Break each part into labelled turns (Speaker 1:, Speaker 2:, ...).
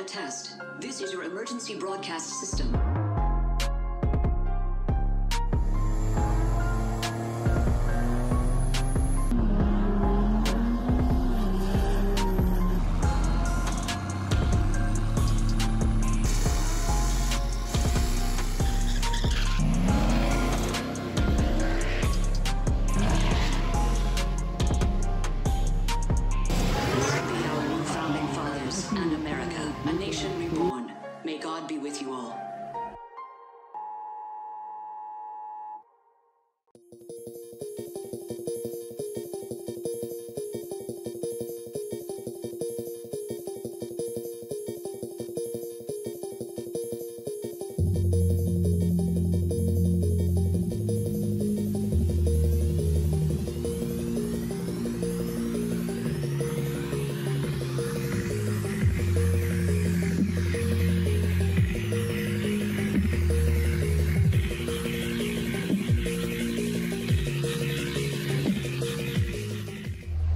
Speaker 1: a test. This is your emergency broadcast system. And America, a nation reborn. May God be with you all.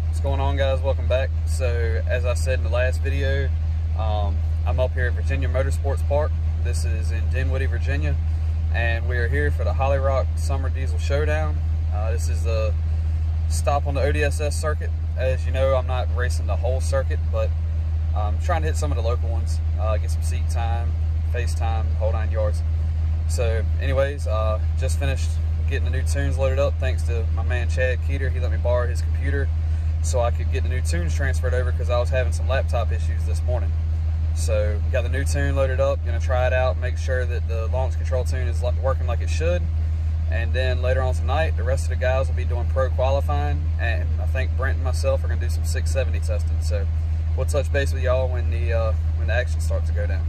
Speaker 2: What's going on, guys? Welcome back. So as I said in the last video, I'm up here at Virginia Motorsports Park. This is in Dinwiddie, Virginia, and we are here for the Hollyrock Summer Diesel Showdown. This is a stop on the ODSS circuit. As you know, I'm not racing the whole circuit, but I'm trying to hit some of the local ones, get some seat time, face time, whole 9 yards. So anyways, just finished getting the new tunes loaded up thanks to my man Chad Keeter. He let me borrow his computer so I could get the new tunes transferred over because I was having some laptop issues this morning. So got the new tune loaded up, gonna try it out, make sure that the launch control tune is working like it should. And then later on tonight, the rest of the guys will be doing pro qualifying, and I think Brent and myself are gonna do some 670 testing. So we'll touch base with y'all when the action starts to go down.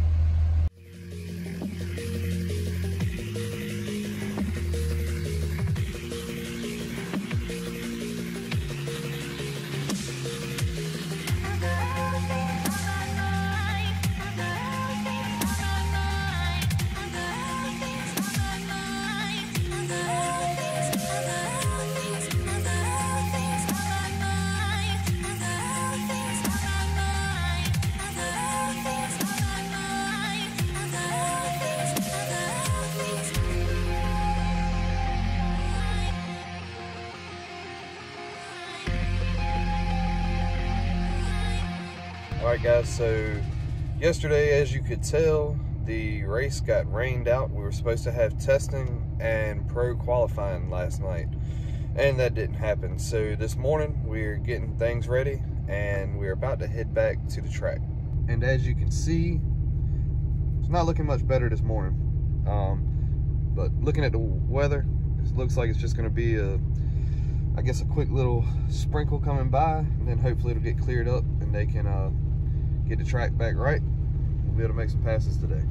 Speaker 2: Alright guys, so yesterday, as you could tell, the race got rained out. We were supposed to have testing and pro qualifying last night, and that didn't happen. So this morning we're getting things ready and we're about to head back to the track. And as you can see, it's not looking much better this morning. But looking at the weather, it looks like it's just going to be I guess a quick little sprinkle coming by, and then hopefully it'll get cleared up and they can get the track back right. We'll be able to make some passes today.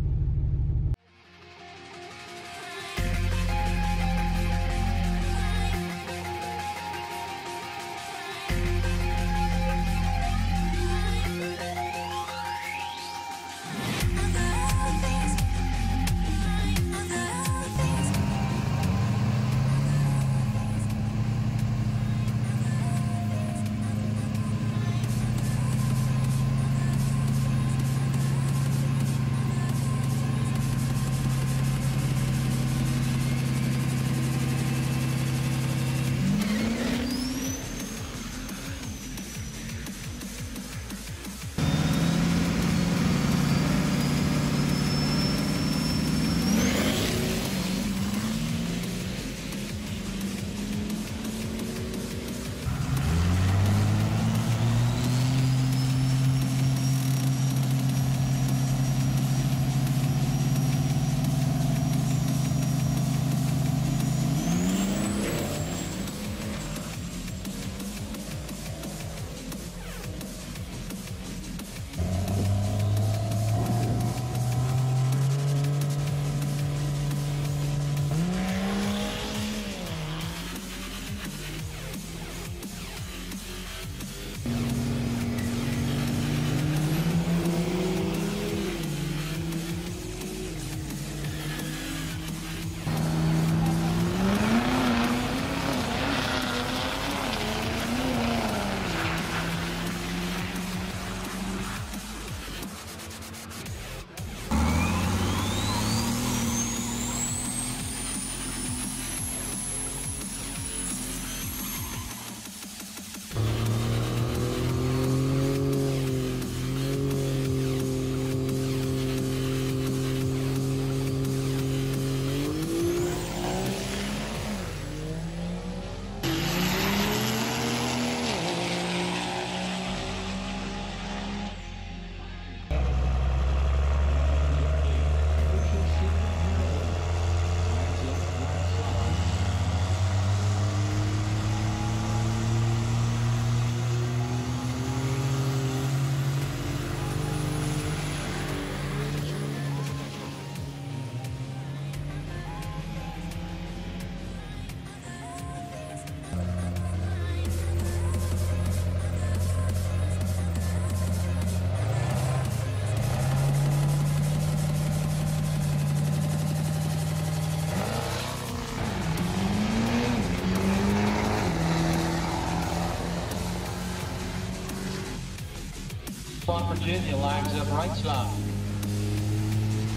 Speaker 3: Virginia lines up right side.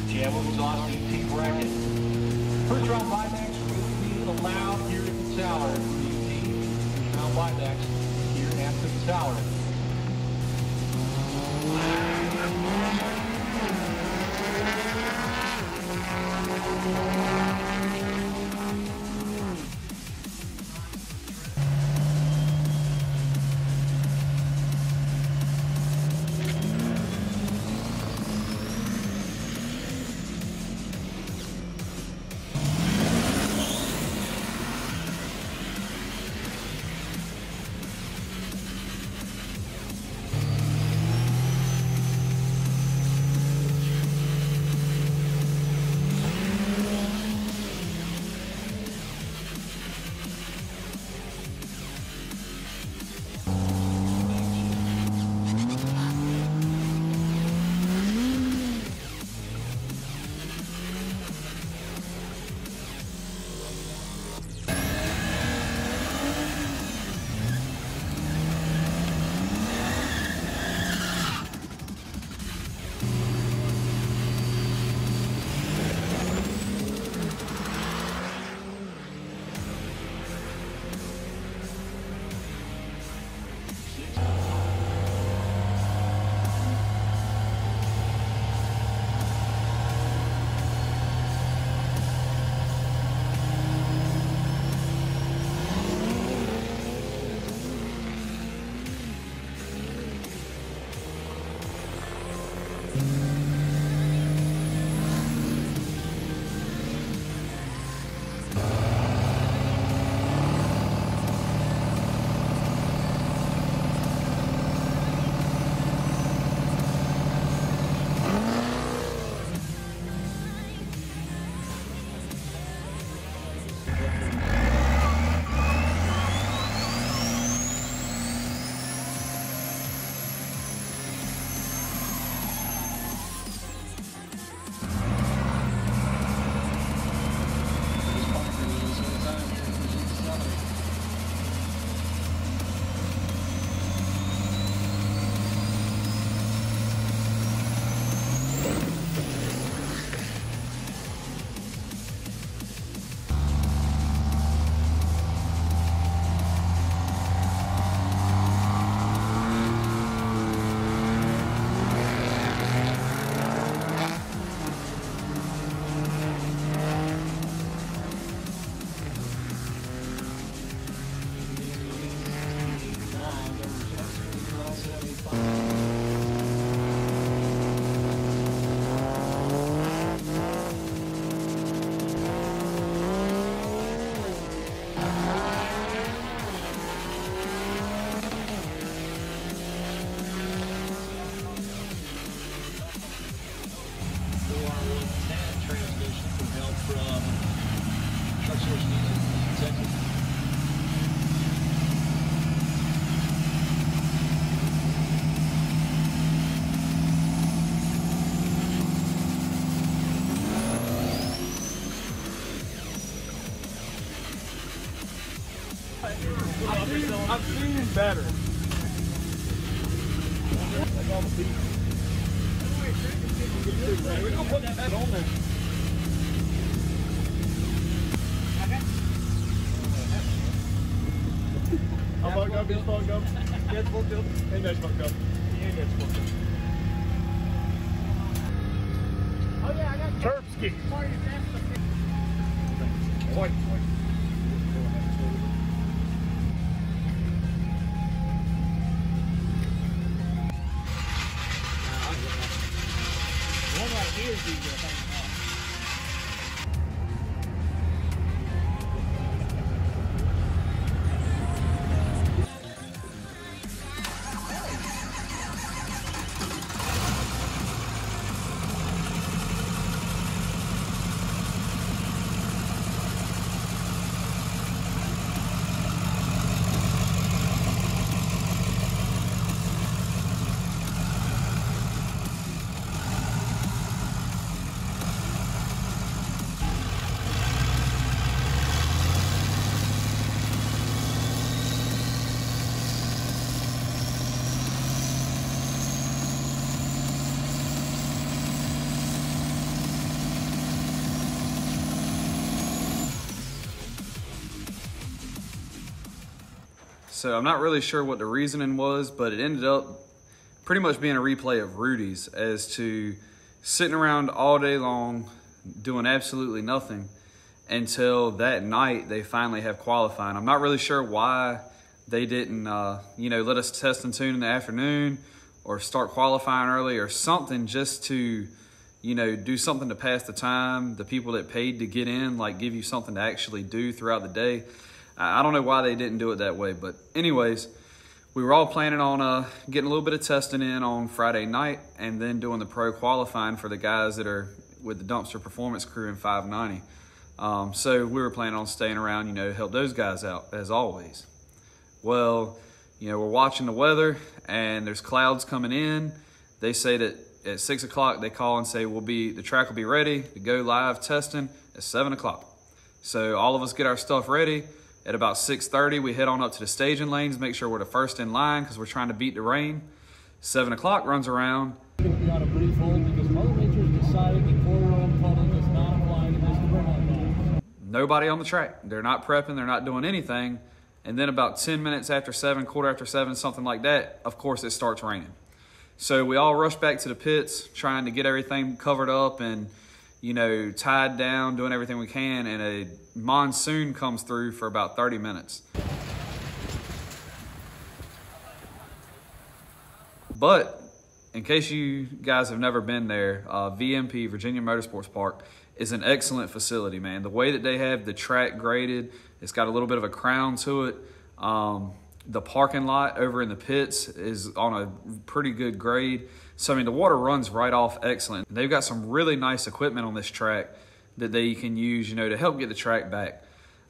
Speaker 3: Channel exhausting T bracket. First round buybacks will be allowed here at the tower. First round buybacks here at the tower.
Speaker 4: I've seen him better. We're gonna put that on there. I'm fucked up, he's fucked up. Yeah, it's fucked up. And that's fucked up. Yeah, that's fucked up. Oh yeah, I got Terpsky. White. One right here is easier to hang on.
Speaker 2: So I'm not really sure what the reasoning was, but it ended up pretty much being a replay of Rudy's, as to sitting around all day long doing absolutely nothing until that night they finally have qualifying. I'm not really sure why they didn't, let us test and tune in the afternoon or start qualifying early or something, just to, do something to pass the time. The people that paid to get in, like, give you something to actually do throughout the day. I don't know why they didn't do it that way, but anyways, we were all planning on getting a little bit of testing in on Friday night and then doing the pro qualifying for the guys that are with the Dumpster Performance crew in 590. So we were planning on staying around, help those guys out as always. Well, we're watching the weather and there's clouds coming in. They say that at 6 o'clock they call and say the track will be ready to go live testing at 7 o'clock. So all of us get our stuff ready. At about 6:30, we head on up to the staging lanes, make sure we're the first in line because we're trying to beat the rain. 7 o'clock runs around.
Speaker 3: We're going to be on a brief hold because Mother Nature has decided that four-year-old puddle does not apply to this turnout.
Speaker 2: Nobody on the track. They're not prepping. They're not doing anything. And then about 10 minutes after 7, quarter after 7, something like that, of course, it starts raining. So we all rush back to the pits, trying to get everything covered up and, tied down, doing everything we can. And a monsoon comes through for about 30 minutes. But in case you guys have never been there, VMP Virginia Motorsports Park is an excellent facility, man. The way that they have the track graded, it's got a little bit of a crown to it. The parking lot over in the pits is on a pretty good grade. So, the water runs right off excellent. They've got some really nice equipment on this track that they can use, to help get the track back.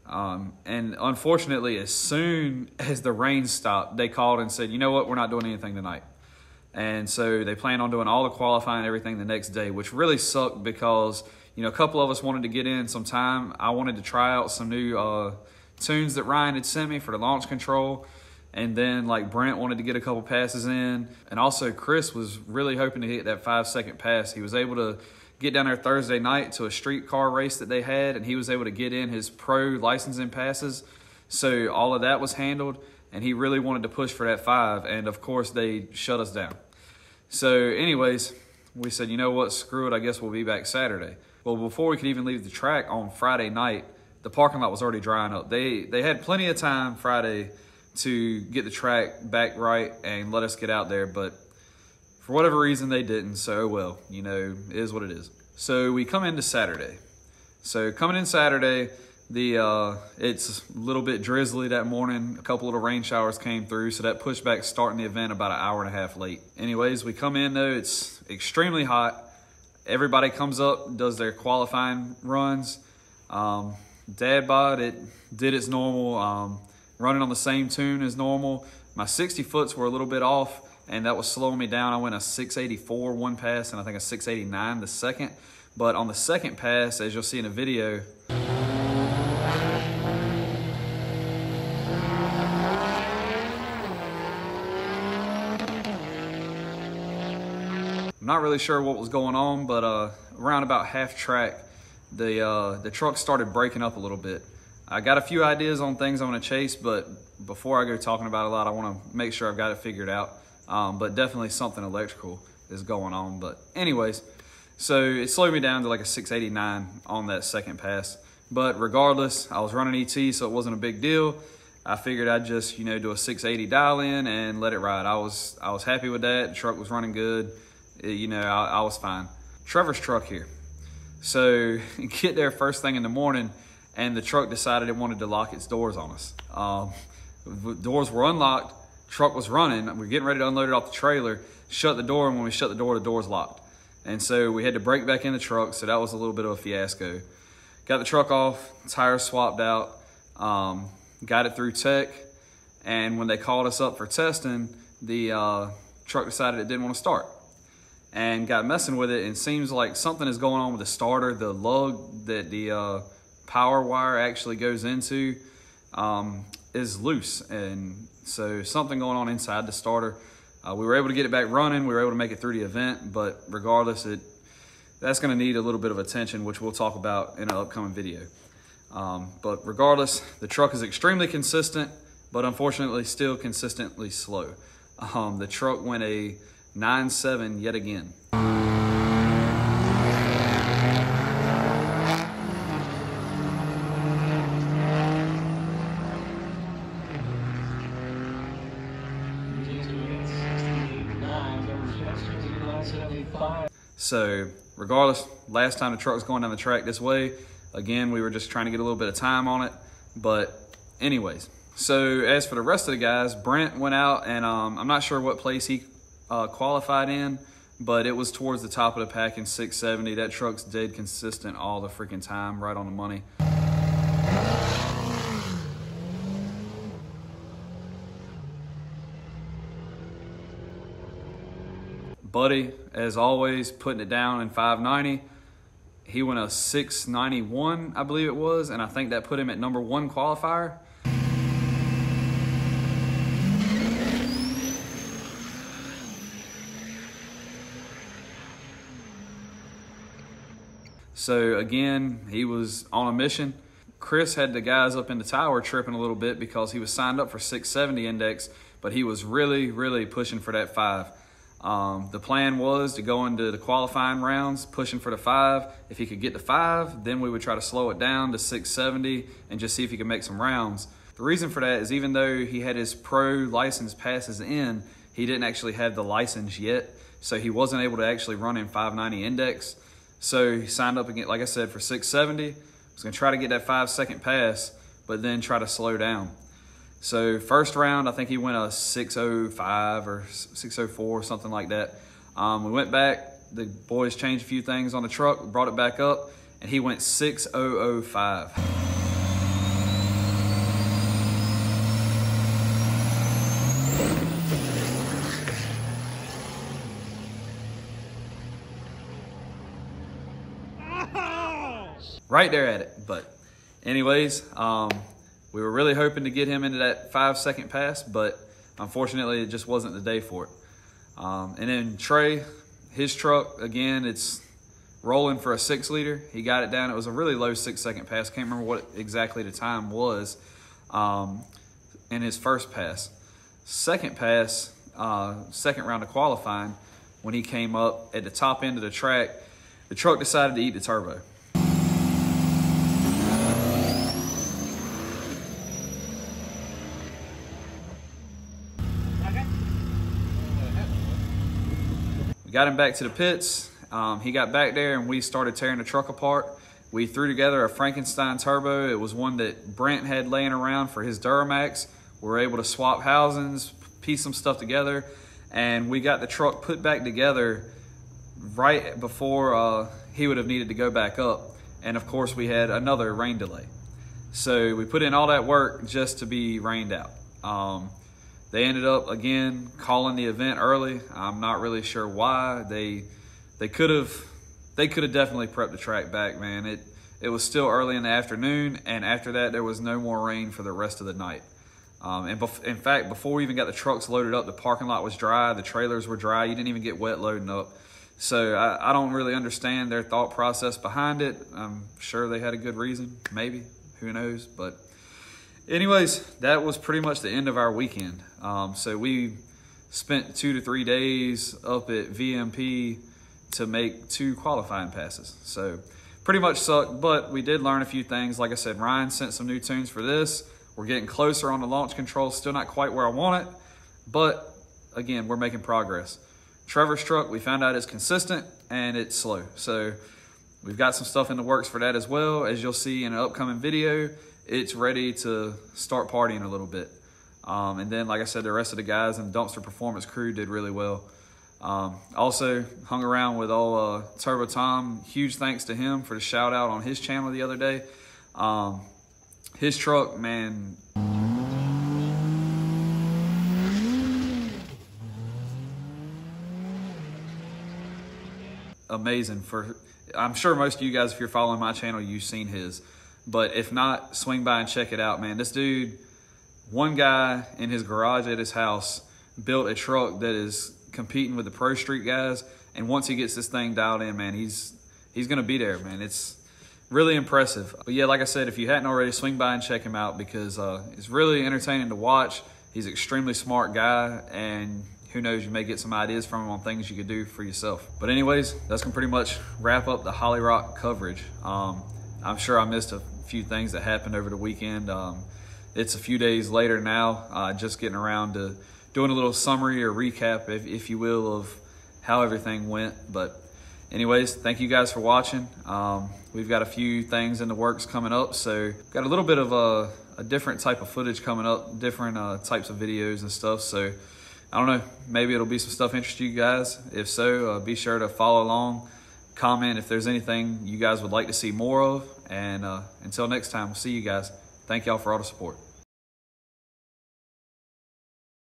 Speaker 2: And unfortunately, as soon as the rain stopped, they called and said, you know what, we're not doing anything tonight. And so they plan on doing all the qualifying and everything the next day, which really sucked because, a couple of us wanted to get in some time. I wanted to try out some new tunes that Ryan had sent me for the launch control. And then Brent wanted to get a couple passes in. And also Chris was really hoping to hit that 5-second pass. He was able to get down there Thursday night to a street car race that they had, and he was able to get in his pro licensing passes. So all of that was handled, and he really wanted to push for that 5. And of course they shut us down. So anyways, we said, you know what, screw it, I guess we'll be back Saturday. Well, before we could even leave the track on Friday night, the parking lot was already drying up. They had plenty of time Friday to get the track back right and let us get out there, but for whatever reason they didn't, so well, it is what it is. So we come into Saturday. So coming in Saturday, it's a little bit drizzly that morning. A couple little rain showers came through, so that pushed back starting the event about an hour and a half late. Anyways, we come in though, it's extremely hot. Everybody comes up, does their qualifying runs. Dad bod, it did its normal, running on the same tune as normal. My 60 foots were a little bit off, and that was slowing me down. I went a 684 one pass, and I think a 689 the second. But on the second pass, as you'll see in the video, I'm not really sure what was going on, but around about half track, the truck started breaking up a little bit. I got a few ideas on things I want to chase, but before I go talking about it a lot, I want to make sure I've got it figured out. But definitely something electrical is going on. But anyways, so it slowed me down to like a 689 on that second pass. But regardless, I was running ET, so it wasn't a big deal. I figured I'd just, do a 680 dial in and let it ride. I was happy with that. The truck was running good. I was fine. Trevor's truck here. So get there first thing in the morning, and the truck decided it wanted to lock its doors on us. The doors were unlocked, truck was running, we're getting ready to unload it off the trailer, shut the door, and when we shut the door's locked. And so we had to break back in the truck, so that was a little bit of a fiasco. Got the truck off, tires swapped out, got it through tech, and when they called us up for testing, the truck decided it didn't want to start. And got messing with it, and seems like something is going on with the starter. The lug that the power wire actually goes into is loose, and so something going on inside the starter. We were able to get it back running. We were able to make it through the event, but regardless, that's going to need a little bit of attention, which we'll talk about in an upcoming video. But regardless, the truck is extremely consistent. but unfortunately still consistently slow. The truck went a 9.7 yet again. So regardless, last time the truck was going down the track this way, again, we were just trying to get a little bit of time on it. But anyways, so as for the rest of the guys, Brent went out and I'm not sure what place he qualified in, but it was towards the top of the pack in 670. That truck's dead consistent all the freaking time, right on the money. Buddy, as always, putting it down in 590. He went a 691, I believe it was, and I think that put him at number 1 qualifier. So again, he was on a mission. Chris had the guys up in the tower tripping a little bit because he was signed up for 670 index, but he was really pushing for that 5. The plan was to go into the qualifying rounds, pushing for the 5. If he could get the 5, then we would try to slow it down to 670 and just see if he could make some rounds. The reason for that is even though he had his pro license passes in, he didn't actually have the license yet. So he wasn't able to actually run in 590 index. So he signed up again, like I said, for 670. Was gonna try to get that 5-second pass, but then try to slow down. So first round, I think he went a 605 or 604, something like that. We went back, the boys changed a few things on the truck, brought it back up, and he went 6005. Right there at it, but anyways, we were really hoping to get him into that 5-second pass, but unfortunately it just wasn't the day for it. And then Trey, his truck, again, it's rolling for a 6-liter. He got it down. It was a really low 6-second pass. Can't remember what exactly the time was in his first pass. Second pass, second round of qualifying, when he came up at the top end of the track, the truck decided to eat the turbo. We got him back to the pits. He got back there and we started tearing the truck apart. We threw together a Frankenstein turbo. It was one that Brent had laying around for his Duramax. We were able to swap housings, piece some stuff together, and we got the truck put back together right before he would have needed to go back up. And of course we had another rain delay. So we put in all that work just to be rained out. They ended up, again, calling the event early. I'm not really sure why. They could have definitely prepped the track back, man. It was still early in the afternoon, and after that, there was no more rain for the rest of the night. In fact, before we even got the trucks loaded up, the parking lot was dry, the trailers were dry. You didn't even get wet loading up. So I don't really understand their thought process behind it. I'm sure they had a good reason, maybe, who knows, but anyways, that was pretty much the end of our weekend. So we spent 2 to 3 days up at VMP to make 2 qualifying passes. So pretty much sucked, but we did learn a few things. Like I said, Ryan sent some new tunes for this. We're getting closer on the launch control. Still not quite where I want it, but again, we're making progress. Trevor's truck, we found out, is consistent and it's slow. So we've got some stuff in the works for that as well. As you'll see in an upcoming video, it's ready to start partying a little bit. And then, like I said, the rest of the guys in the Dumpster Performance crew did really well. Also hung around with old Turbo Tom. Huge thanks to him for the shout out on his channel the other day. His truck, man, amazing. I'm sure most of you guys, if you're following my channel, you've seen his. But if not, swing by and check it out, man. This dude, one guy in his garage at his house, built a truck that is competing with the Pro Street guys. And once he gets this thing dialed in, man, he's gonna be there, man. really impressive. But yeah, like I said, if you hadn't already, swing by and check him out because it's really entertaining to watch. He's an extremely smart guy, and who knows, you may get some ideas from him on things you could do for yourself. But anyways, that's gonna pretty much wrap up the Hollyrock coverage. I'm sure I missed a few things that happened over the weekend. It's a few days later now, just getting around to doing a little summary or recap, if you will, of how everything went. But anyways, thank you guys for watching. We've got a few things in the works coming up, so got a little bit of a different type of footage coming up, different types of videos and stuff. So I don't know, maybe it'll be some stuff interesting to you guys. If so, be sure to follow along, comment if there's anything you guys would like to see more of. And until next time, we'll see you guys. Thank y'all for all the support.